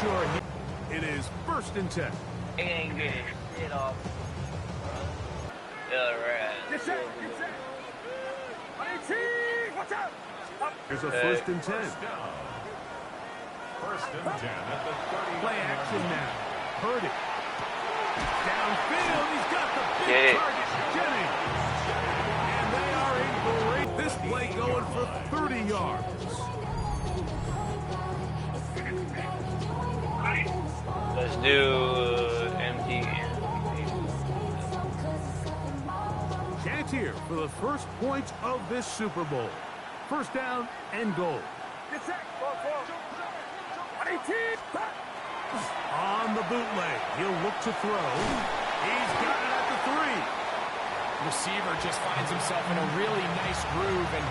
sure it is 1st and 10. He ain't getting shit off. Alright. Get set. Here's a 1st and 10. 1st and 10 at the 30. Play action now. Purdy. Downfield, he's got the big target, Jennings. And they are in great. This play going for 30 yards. Let's do empty. Chance here for the first points of this Super Bowl. 1st down and goal. Get set. On the bootleg, he'll look to throw. He's got it at the 3. Receiver just finds himself in a really nice groove, and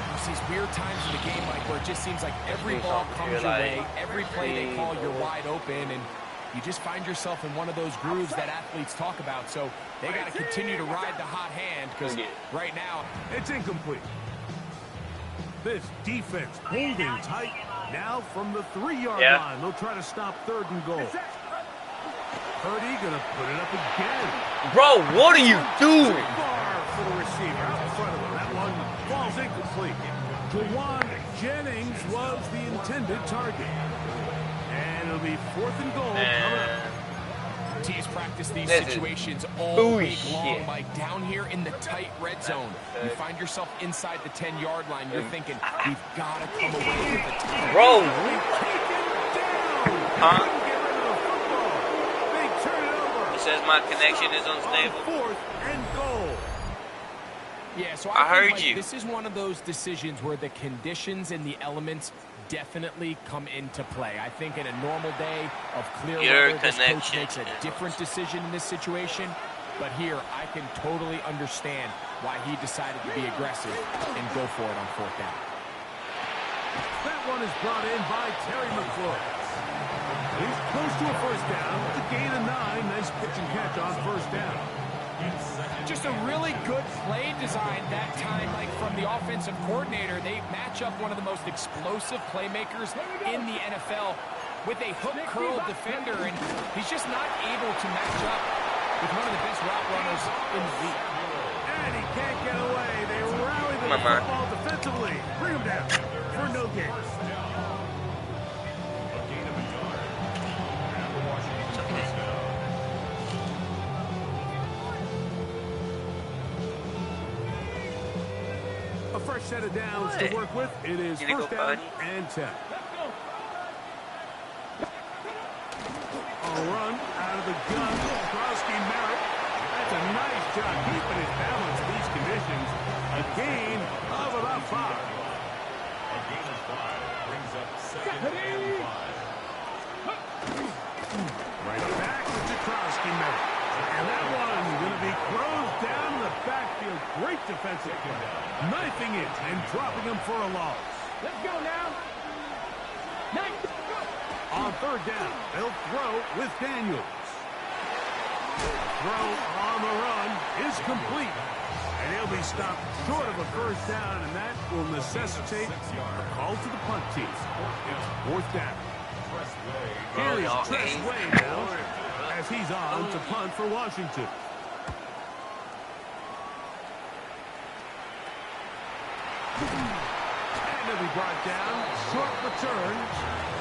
there's these weird times in the game, Mike, where it just seems like every ball comes your way, every play they call, you're wide open, and you just find yourself in one of those grooves that athletes talk about. So they got to continue to ride the hot hand, because right now it's incomplete. This defense holding tight. Now from the 3-yard line, they'll try to stop 3rd and goal. Purdy gonna put it up again. Bro, what are you doing? Far for the receiver out in front of him. That one falls incomplete. Jawan Jennings was the intended target. And it'll be 4th and goal coming up. Teams practice these situations all week long, Mike. Down here in the tight red zone, you find yourself inside the 10-yard line. You're thinking, we've got to come away with the time. Bro. Huh? It says my connection is unstable. 4th and goal. Yeah, so I heard Mike, you. This is one of those decisions where the conditions and the elements definitely come into play. I think in a normal day of clear weather, this coach makes a different decision in this situation. But here, I can totally understand why he decided to be aggressive and go for it on 4th down. That one is brought in by Terry McFloyd. He's close to a 1st down with a gain of 9. Nice pitch and catch on 1st down. Just a really good play design that time, like from the offensive coordinator. They match up one of the most explosive playmakers in the NFL with a hook curl defender, and he's just not able to match up with one of the best route runners in the league. And he can't get away. They rally the football defensively. Bring him down for no gain. A fresh set of downs to work with. It is 1st down and 10. A run out of the gun. Krosky Merritt. That's a nice job keeping his balance in these conditions. A gain of about 5. A gain of 5 brings up 2nd and 5. Right back to Krosky Merritt. And that one going to be closed down in the backfield. Great defensive play. Knifing it and dropping him for a loss. Let's go now. Nice. On 3rd down, they'll throw with Daniels. Throw on the run is complete. And he'll be stopped short of a 1st down, and that will necessitate a call to the punt team. 4th down. Here is Tress Way now as he's on to punt for Washington. And they'll be brought down. Short return.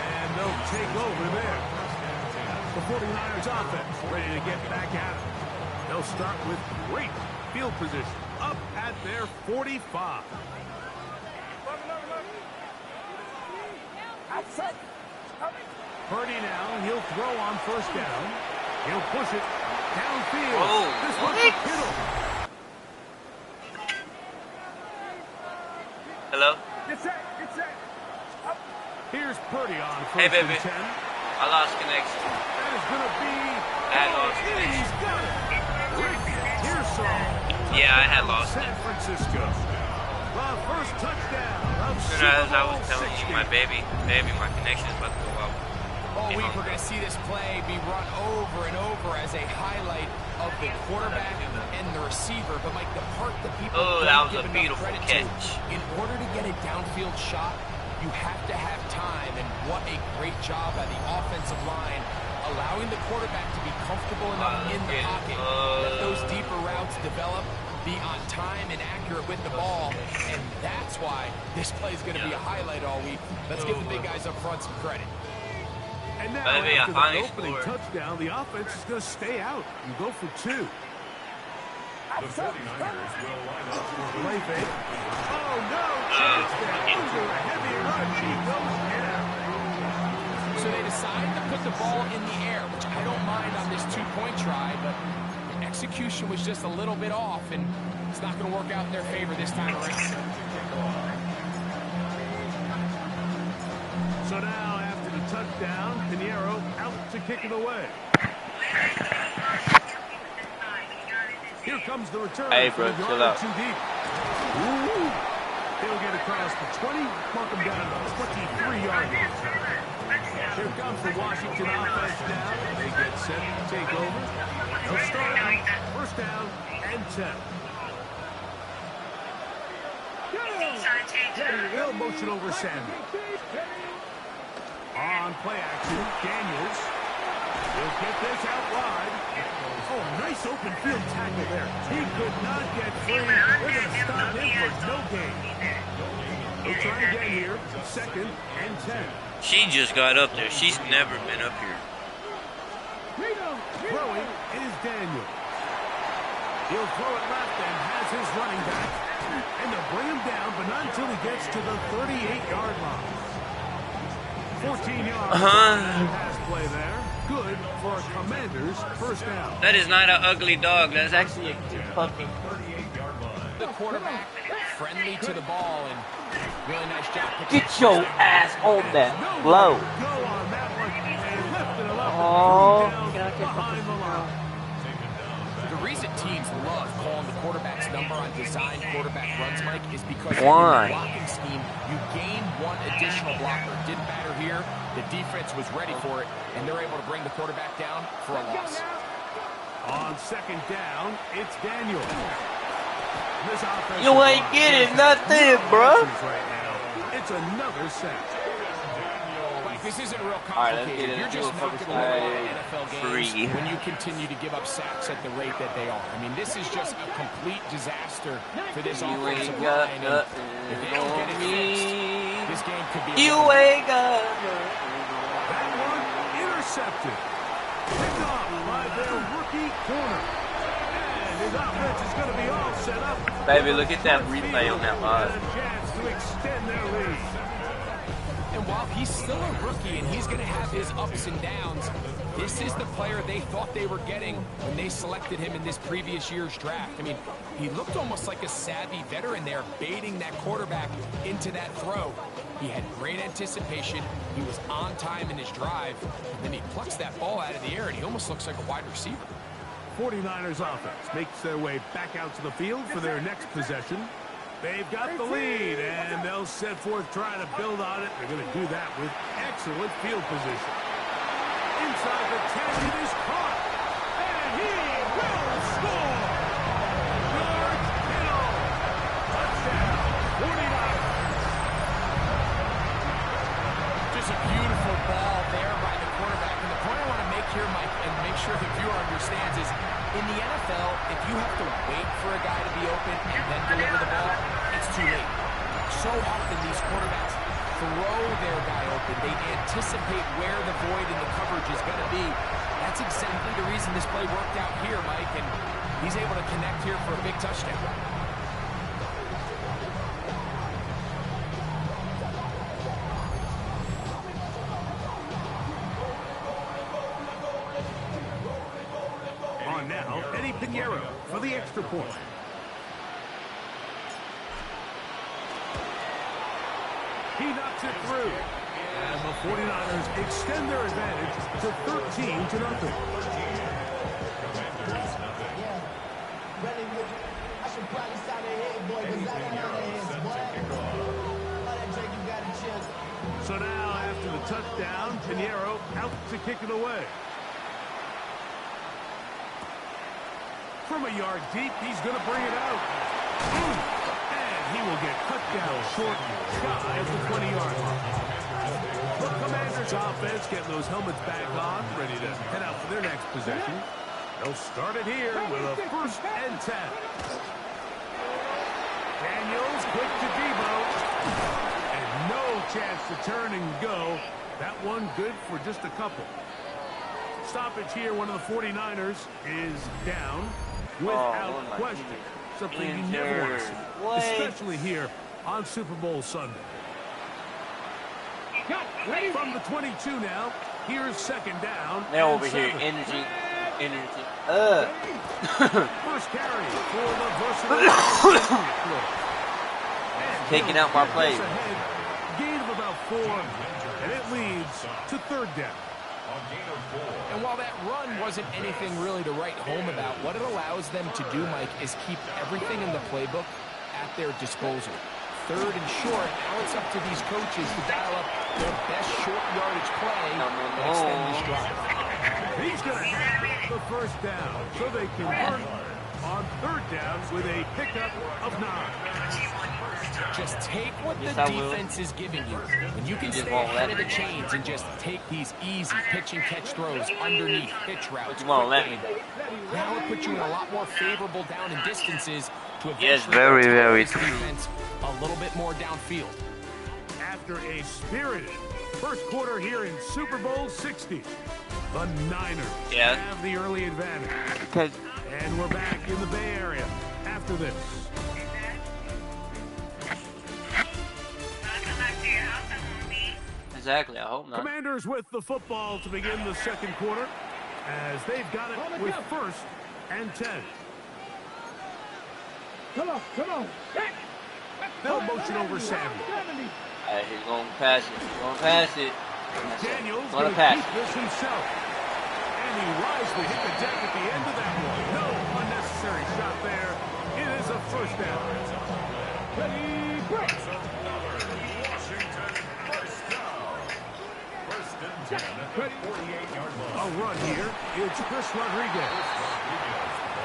And they'll take over there. The 49ers offense ready to get back at it. They'll start with great field position up at their 45. Purdy now, he'll throw on 1st down. He'll push it downfield. This one's for Kittle. Hello? Get set. Here's Purdy on 1st Hey, baby. and 10. I lost connection. That is going to be... I lost connection. He's got it. Rick Pearson. Yeah, I had lost San Francisco. The first touchdown of Super Super Bowl I Bowl was telling you, 60. my baby, my connection is about to go out. All week we're going to see this play be run over and over as a highlight of the quarterback and the receiver. But Mike, the part that people Oh, that don't was a give enough beautiful credit catch. to, in order to get a downfield shot, you have to have time, and what a great job by the offensive line, allowing the quarterback to be comfortable enough in the pocket, let those deeper routes develop, be on time and accurate with the ball, and that's why this play is going to be a highlight all week. Let's give the big guys up front some credit. And now, after that opening touchdown, the offense is going to stay out and go for 2. The 49ers will line up for play fake. Oh, no. Into a heavy rush. He goes down. So they decided to put the ball in the air, which I don't mind on this 2-point try, but execution was just a little bit off, and it's not going to work out in their favor this time around. So now, after the touchdown, Pinheiro out to kick it away. Here comes the return. Hey, bro, chill out. Too deep. Ooh. He'll get across the 20, mark him down to 23-yard line. Here comes the Washington offense now. They get set to take over. They'll start out, first down and 10. They'll motion over Samuel. On play action, Daniels. He'll get this out wide. Oh, nice open field tackle there. He could not get free. They're going to stop him for no gain. They'll try again here. Second and 10. She just got up there. She's never been up here. Throwing is Daniel. He'll throw it left and has his running back. And they'll bring him down, but not until he gets to the 38-yard line. 14 yards. Pass play there. Good for a Commander's first down. That is not an ugly dog. That's actually a cute puppy. The quarterback friendly to the ball, and really nice job. Get your ass on that blow. Oh, behind the line. The reason teams love calling the quarterback's number on design quarterback runs, Mike, is because in the blocking scheme, you gain one additional blocker. It didn't matter here. The defense was ready for it, and they're able to bring the quarterback down for a loss. On second down, it's Daniel. You ain't getting nothing, bro. Right now. It's another sack. Mike, this isn't real complicated. You're just not going to win a lot of NFL games when you continue to give up sacks at the rate that they are. I mean, this is just a complete disaster for this offensive line. And if they don't get it fixed, this game could be. You ain't got that one intercepted. Picked off by their rookie corner. His offense is going to be all set up. Baby, look at that replay on that line. A chance to extend their lead. And while he's still a rookie and he's going to have his ups and downs, this is the player they thought they were getting when they selected him in this previous year's draft. I mean, he looked almost like a savvy veteran there, baiting that quarterback into that throw. He had great anticipation. He was on time in his drive. And then he plucks that ball out of the air, and he almost looks like a wide receiver. 49ers offense makes their way back out to the field for their next possession. They've got the lead, and they'll set forth trying to build on it. They're going to do that with excellent field position. Inside the 10, it is caught, and he will score! George Kittle! Touchdown, 49ers! Just a beautiful ball there by the quarterback. And the point I want to make here, Mike, and make sure the viewer understands is, in the NFL, if you have to wait for a guy to be open and then deliver the ball, it's too late. So often these quarterbacks throw their guy open. They anticipate where the void in the coverage is going to be. That's exactly the reason this play worked out here, Mike, and he's able to connect here for a big touchdown. Now, Eddie Pinheiro for the extra point. He knocks it through. And the 49ers extend their advantage to 13-0. So now, after the touchdown, Pinheiro out to kick it away. From a yard deep, he's going to bring it out. And he will get cut down short, shy of the 20-yard line. The Commanders offense getting those helmets back on, ready to head out for their next possession. They'll start it here with a 1st and 10. Daniels quick to Debo. And no chance to turn and go. That one good for just a couple. Stoppage here, one of the 49ers is down without question. Something you never want to see, especially here on Super Bowl Sunday. From the 22 now, here's 2nd down. They're over here, energy. First carry for the versatile. Taking out my play. Gain of about 4, and it leads to 3rd down. And while that run wasn't anything really to write home about, what it allows them to do, Mike, is keep everything in the playbook at their disposal. 3rd and short, now it's up to these coaches to dial up their best short yardage play and extend this drive. He's going to have the 1st down, so they convert on 3rd down with a pickup of 9. Just take what the defense is giving you. And you can stay ahead of the chains and just take these easy pitch and catch throws underneath pitch routes. You won't let me. Now it puts you in a lot more favorable down and distances to eventually Yes, very, very this defense a little bit more downfield. After a spirited 1st quarter here in Super Bowl 60, the Niners have the early advantage. Okay. And we're back in the Bay Area after this. Exactly, I hope not. Commanders with the football to begin the 2nd quarter as they've got it with 1st and 10. Come on. They'll motion over Samuel. Alright, he's going to pass it. Daniels Gonna going to pass. keep this himself. And he wisely hit the deck at the end of that one. No unnecessary shot there. It is a 1st down. Ready, break. A run here. It's Chris Rodriguez.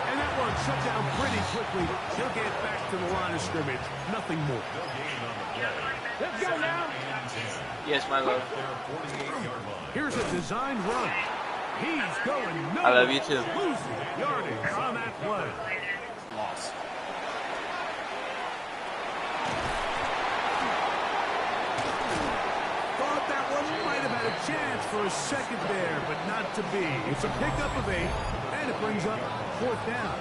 And that one shut down pretty quickly. He'll get back to the line of scrimmage. Nothing more. Let's go now. Yes, my love. Here's a designed run. He's going nowhere. I love you too. Losing yardage on that play. Loss. Thought that one might have had a chance for a second there, but not to be. It's a pickup of 8, and it brings up 4th down.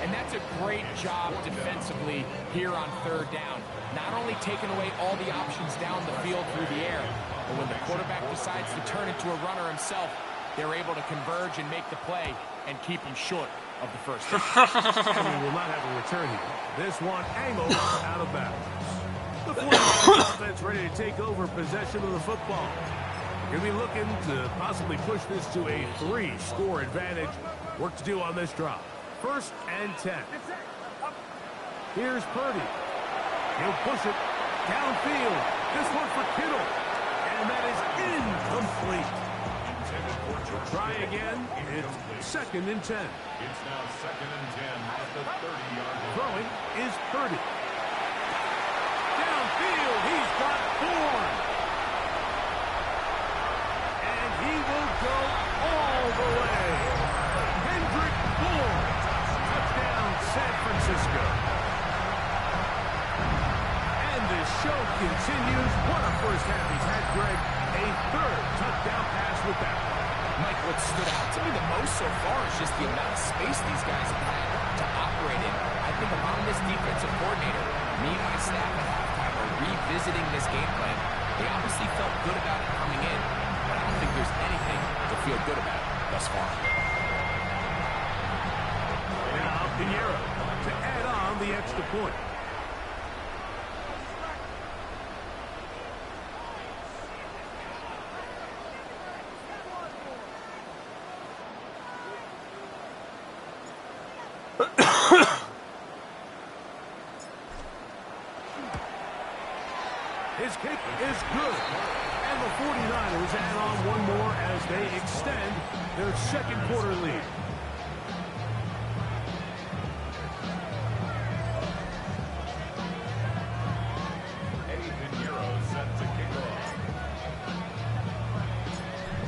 And that's a great job defensively here on 3rd down. Not only taking away all the options down the field through the air, but when the quarterback decides to turn into a runner himself, they're able to converge and make the play and keep him short of the 1st down. And we will not have a return here. This one angled out of bounds. The 49ers offense ready to take over possession of the football. Going to be looking to possibly push this to a 3-score advantage. Work to do on this drop. 1st and 10. Here's Purdy. He'll push it downfield. This one for Kittle. And that is incomplete. Try again. It's 2nd and 10. It's now 2nd and 10 at the 30-yard line. Throwing is Purdy. Downfield, he's got Bourne. And he will go all the way. Hendrick Bourne. Touchdown, San Francisco. And the show continues. What a 1st half he's had, Greg. A 3rd touchdown pass with that. Mike, what stood out to me the most so far is just the amount of space these guys have had to operate in. I think if I'm this defensive coordinator, me and my staff at halftime are revisiting this game plan. They obviously felt good about it coming in, but I don't think there's anything to feel good about thus far. Now, Pinheiro to add on the extra point. His kick is good. And the 49ers add on one more as they extend their 2nd quarter lead.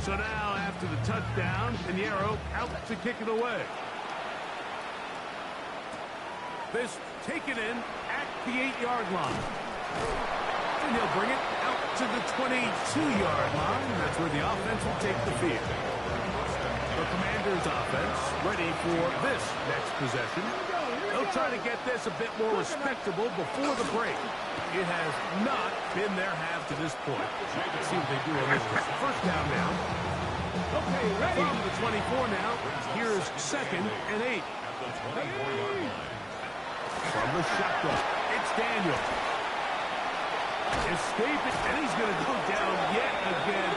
So now, after the touchdown, Pinheiro out to kick it away. This taken in at the 8-yard line. And he'll bring it out to the 22-yard line. That's where the offense will take the field. The Commanders' offense ready for this next possession. They'll try to get this a bit more respectable before the break. It has not been their half to this point. Let's see what they do on this one. First down now. Okay, ready. From the 24 now, here's 2nd and 8. From the shotgun, it's Daniel. Escaping, and he's going to go down yet again.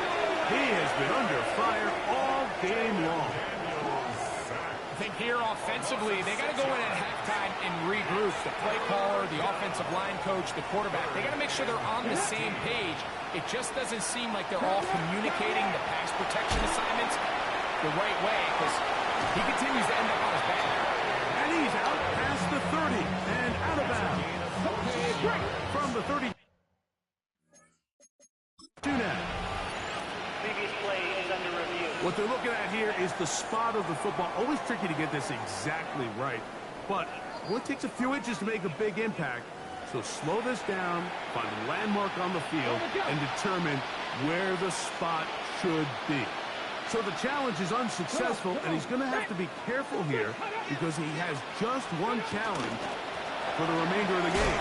He has been under fire all game long. I think here offensively, they got to go in at halftime and regroup. The play caller, the offensive line coach, the quarterback, they got to make sure they're on the same page. It just doesn't seem like they're all communicating the pass protection assignments the right way, because he continues to end up on his back. And he's out past the 30 and out of bounds. From the 32 now. Previous play is under review. What they're looking at here is the spot of the football. Always tricky to get this exactly right, but it only takes a few inches to make a big impact. So slow this down, find a landmark on the field, and determine where the spot should be. So the challenge is unsuccessful, and he's going to have to be careful here because he has just one challenge for the remainder of the game.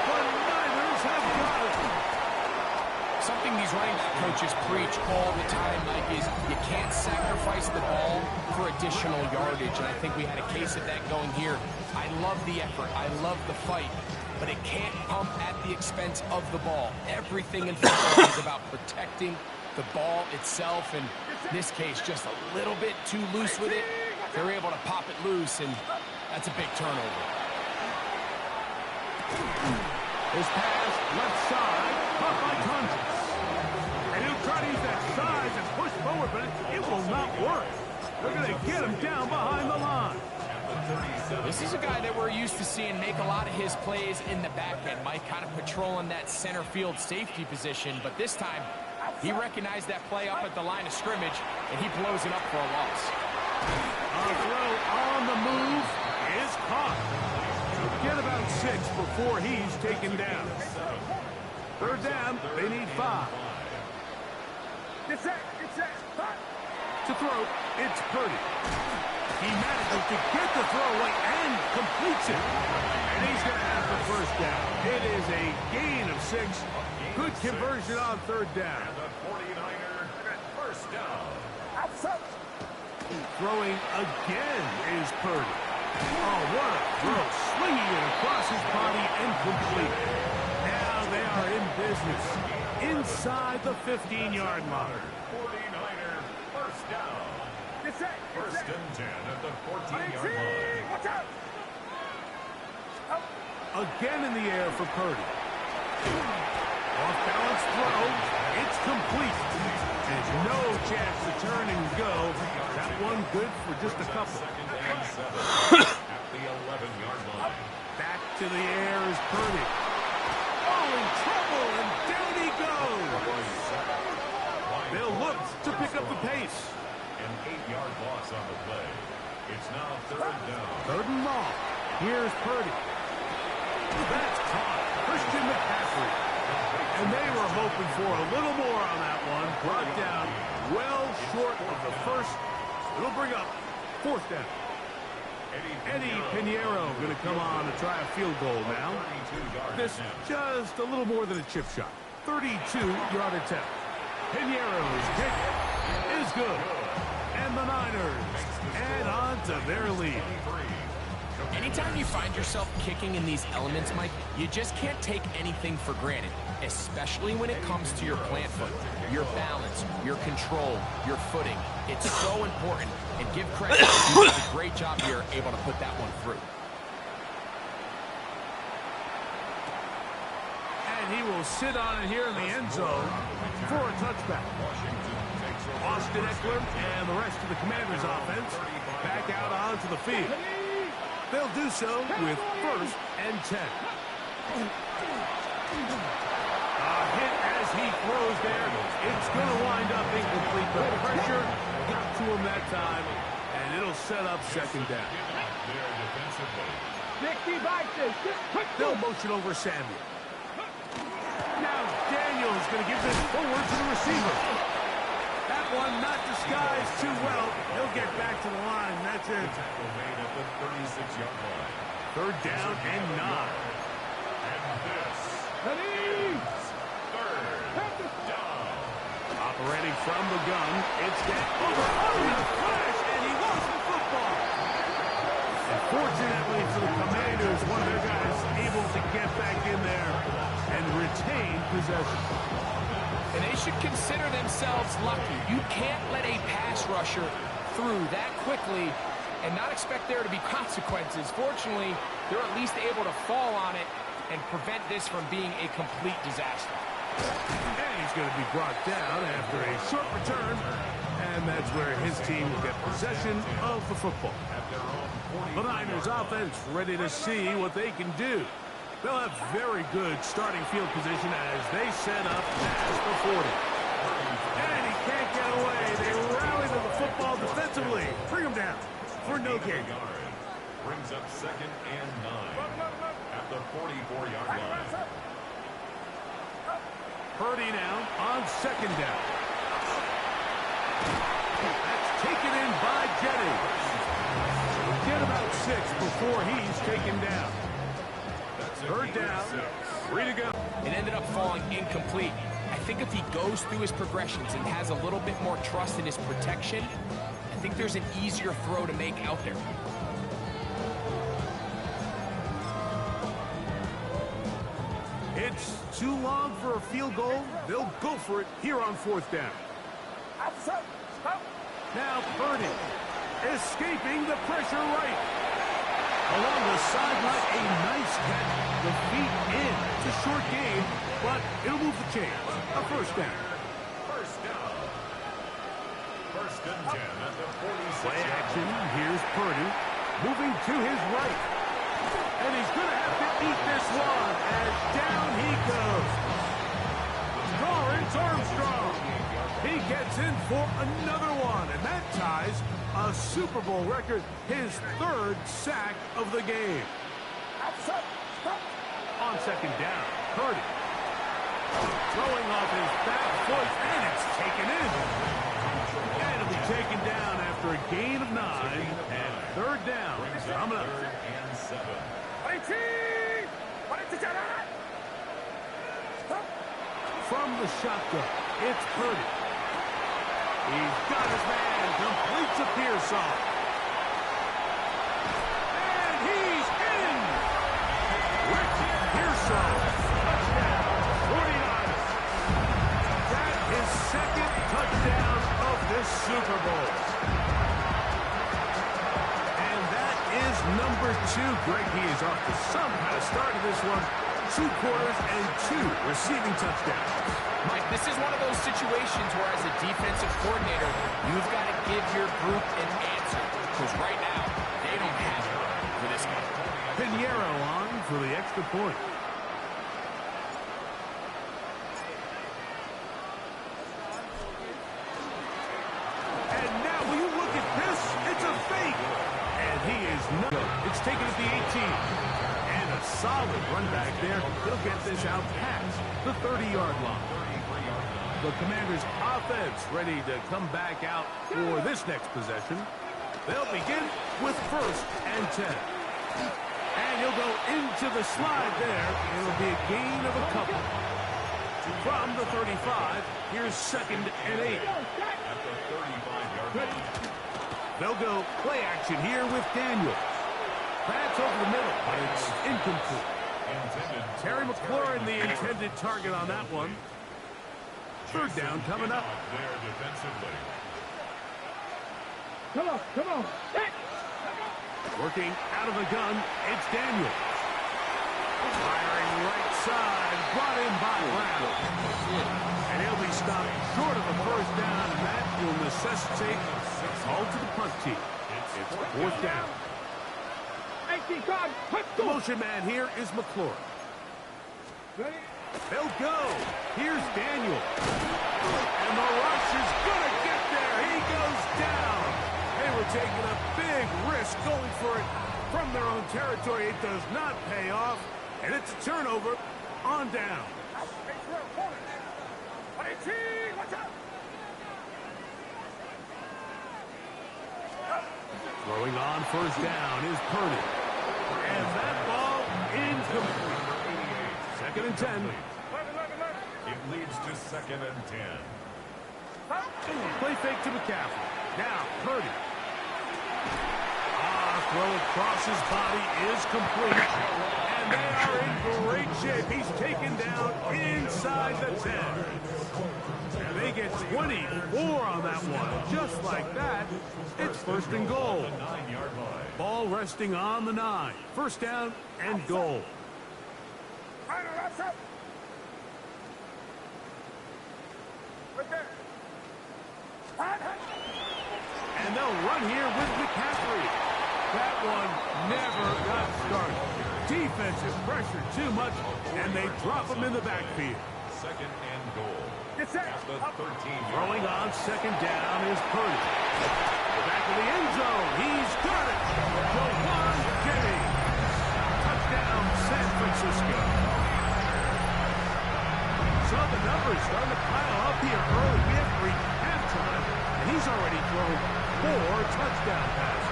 The Niners have got it. Something these running back coaches preach all the time, Mike, is you can't sacrifice the ball for additional yardage, and I think we had a case of that going here. I love the effort. I love the fight, but it can't come at the expense of the ball. Everything in football is about protecting the ball itself, and in this case, just a little bit too loose with it. They're able to pop it loose, and that's a big turnover. His pass, left side, caught by Conjus. And he'll try to use that size and push forward, but it will not work. They're going to get him down behind the line. This is a guy that we're used to seeing make a lot of his plays in the back end. Mike kind of patrolling that center field safety position, but this time he recognized that play up at the line of scrimmage, and he blows it up for a loss. A throw on the move is caught. Get about 6 before he's taken down. Third down, they need 5. It's that. To throw, it's Purdy. He manages to get the throw away and completes it. And he's going to have the first down. It is a gain of 6. Good conversion on third down. And the 49er first down. Throwing again is Purdy. Oh, what a throw. Swinging it across his body and complete. Now they are in business inside the 15-yard line. 49er first down. First and 10 at the 14-yard line. Watch out. Again in the air for Purdy. Off-balance throw. It's complete. There's no chance to turn and go. That one good for just a couple. At the 11-yard line. Back to the air is Purdy. Oh, in trouble, and down he goes. They'll look to pick up the pace. An 8-yard loss on the play. It's now third down. Third and long. Here's Purdy. That's caught. Christian McCaffrey. And they were hoping for a little more on that one. Brought down well short of the first. It'll bring up fourth down. Eddie Pinheiro going to come on and try a field goal now. This just a little more than a chip shot. 32-yard attempt. Pinheiro's kick is good. And the Niners add on to their lead. Anytime you find yourself kicking in these elements, Mike, you just can't take anything for granted, especially when it comes to your plant foot, your balance, your control, your footing. It's so important, and give credit. You did a great job here able to put that one through. And he will sit on it here in the end zone for a touchback. Austin Eckler and the rest of the Commanders' offense back out onto the field. They'll do so with 1st and 10. A hit as he throws there. It's going to wind up incomplete. The pressure got to him that time, and it'll set up second down. They'll motion over Samuel. Now Daniel's going to give this forward to the receiver. That one not disguised too well. He'll get back to the line. That's it. Third down and 9. And this third down. Operating from the gun, it's that over the flash, and he lost the football. And fortunately for the Commanders, one of their guys able to get back in there and retain possession. And they should consider themselves lucky. You can't let a pass rusher through that quickly and not expect there to be consequences. Fortunately, they're at least able to fall on it and prevent this from being a complete disaster. And he's going to be brought down after a short return, and that's where his team will get possession of the football. The Niners offense ready to see what they can do. They'll have very good starting field position as they set up past the 40. And he can't get away. They rally to the football defensively. Bring him down for no gain. Brings up second and 9 at the 44-yard line. Purdy now on second down. That's taken in by Jennings. Get about 6 before he's taken down. Third down, 3 to go. It ended up falling incomplete. I think if he goes through his progressions and has a little bit more trust in his protection, I think there's an easier throw to make out there. It's too long for a field goal. They'll go for it here on 4th down. Now Purdy escaping the pressure right. Along the sideline, a nice catch. The feet in. It's a short game, but it'll move the chains. A first down. First down. First and 10 at the 46. Play action. Here's Purdy moving to his right. And he's going to have to eat this one as down he goes. Lawrence Armstrong. He gets in for another one, and that ties a Super Bowl record, his 3rd sack of the game. On second down, Purdy throwing off his back foot, and it's taken in. And it'll be taken down after a gain of 9, and 3rd down coming up. Third and 7. From the shotgun, it's Purdy. He's got his man, completes a Pearsall. And he's in! Ricky Pearsall, touchdown, 49ers. That is 2nd touchdown of this Super Bowl. And that is number 2. Greg, he is off to some kind of start in this one. 2 quarters and 2 receiving touchdowns. Mike, this is one of those situations where as a defensive coordinator, you've got to give your group an answer. Because right now, they don't have it for this guy. Pinheiro on for the extra point. And now, will you look at this? It's a fake. And he is no. It's taken at the 18. And a solid run back there. He'll get this out past the 30-yard line. The Commanders' offense ready to come back out for this next possession. They'll begin with 1st and 10. And he'll go into the slide there. It'll be a gain of a couple. From the 35, here's 2nd and 8. At the 35-yard line. They'll go play action here with Daniel. That's over the middle, but it's incomplete. Terry McLaurin, the intended target on that one. 3rd down coming up. There defensively. Come on. Working out of the gun, it's Daniel. Firing right side, brought in by Brown. And he'll be stopped short of a first down, and that will necessitate a call to the punt team. It's 4th down. The motion man here is McLaurin. They'll go. Here's Daniel. And the rush is going to get there. He goes down. They were taking a big risk going for it from their own territory. It does not pay off. And it's a turnover on down. Throwing on first down is Purdy. And that ball incomplete. Second and 10. It leads to second and 10. Play fake to McCaffrey. Now, Purdy. Throw across his body is complete. And they are in great shape. He's taken down inside the 10. And they get 24 on that one. Just like that, it's first and goal. Ball resting on the 9. First down and goal. And they'll run here with McCaffrey. That one never got started. Defensive pressure too much, and they drop him in the backfield. Second and goal. At the 13. Throwing on second down is Purdy. Back to the end zone. He's got it. Jawan Jennings. Touchdown, San Francisco. So the numbers starting to pile up here early. We have reached halftime, and he's already thrown 4 touchdown passes.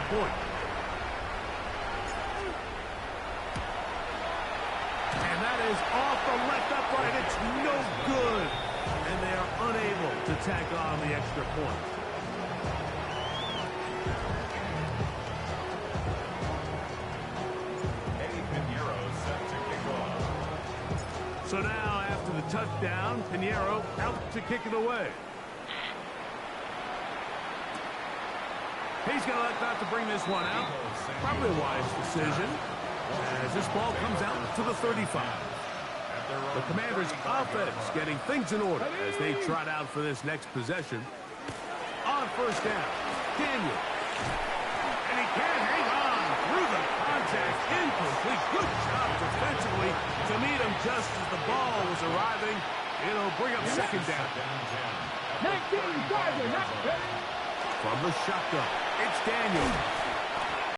Point. And that is off the left upright. It's no good. And they are unable to tack on the extra point. Eddie Pinheiro set to kick off. So now after the touchdown, Pinheiro out to kick it away. He's going to elect not to bring this one out. Probably a wise decision as this ball comes out to the 35. The Commanders' offense getting things in order as they trot out for this next possession. On first down, Daniel. And he can't hang on through the contact. Incomplete. Good job defensively to meet him just as the ball was arriving. It'll bring up second down. 19 driving, not ready. From the shotgun, it's Daniel.